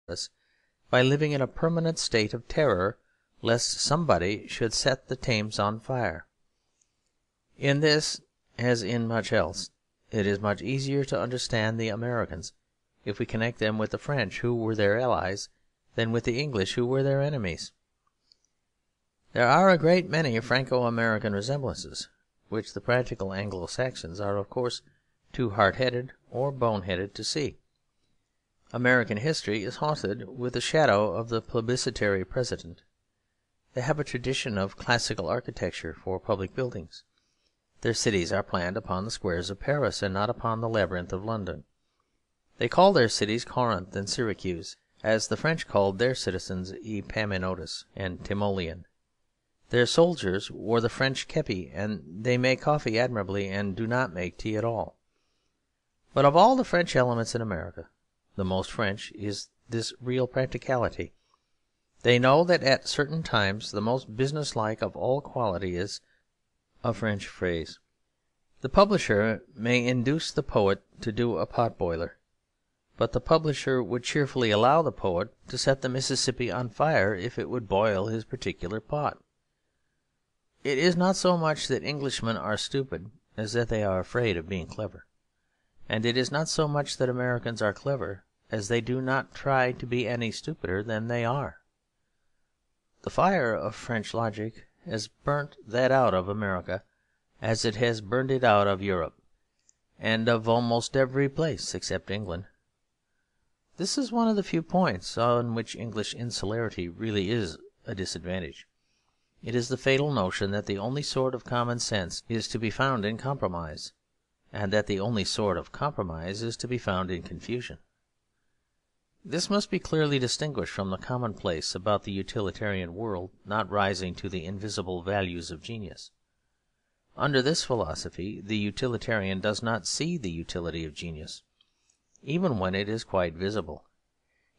us by living in a permanent state of terror lest somebody should set the Thames on fire. In this, as in much else, it is much easier to understand the Americans if we connect them with the French, who were their allies, than with the English, who were their enemies. There are a great many Franco-American resemblances, which the practical Anglo-Saxons are, of course, too hard-headed or bone-headed to see. American history is haunted with the shadow of the plebiscitary president. They have a tradition of classical architecture for public buildings. Their cities are planned upon the squares of Paris and not upon the labyrinth of London. They call their cities Corinth and Syracuse, as the French called their citizens Epaminondas and Timoleon. Their soldiers wore the French kepi, and they make coffee admirably and do not make tea at all. But of all the French elements in America, the most French is this real practicality. They know that at certain times the most businesslike of all quality is a French phrase. The publisher may induce the poet to do a pot boiler, but the publisher would cheerfully allow the poet to set the Mississippi on fire if it would boil his particular pot. It is not so much that Englishmen are stupid as that they are afraid of being clever. And it is not so much that Americans are clever as they do not try to be any stupider than they are. The fire of French logic has burnt that out of America as it has burned it out of Europe, and of almost every place except England. This is one of the few points on which English insularity really is a disadvantage. It is the fatal notion that the only sort of common sense is to be found in compromise, and that the only sort of compromise is to be found in confusion. This must be clearly distinguished from the commonplace about the utilitarian world not rising to the invisible values of genius. Under this philosophy, the utilitarian does not see the utility of genius, even when it is quite visible.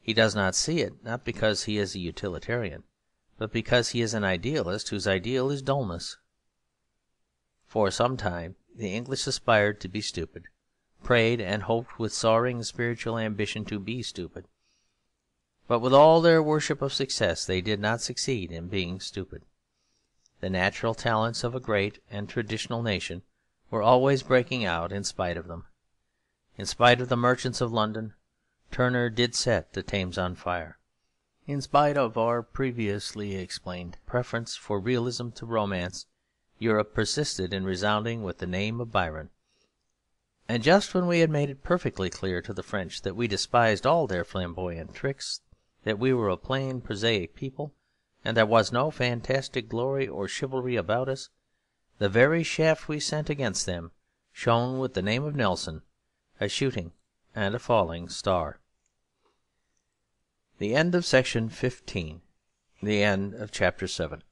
He does not see it, not because he is a utilitarian, but because he is an idealist whose ideal is dullness. For some time the English aspired to be stupid, prayed and hoped with soaring spiritual ambition to be stupid. But with all their worship of success, they did not succeed in being stupid. The natural talents of a great and traditional nation were always breaking out in spite of them. In spite of the merchants of London, Turner did set the Thames on fire. In spite of our previously explained preference for realism to romance, Europe persisted in resounding with the name of Byron. And just when we had made it perfectly clear to the French that we despised all their flamboyant tricks, that we were a plain prosaic people, and there was no fantastic glory or chivalry about us, the very shaft we sent against them shone with the name of Nelson, a shooting and a falling star. The end of section 15. The end of chapter 7.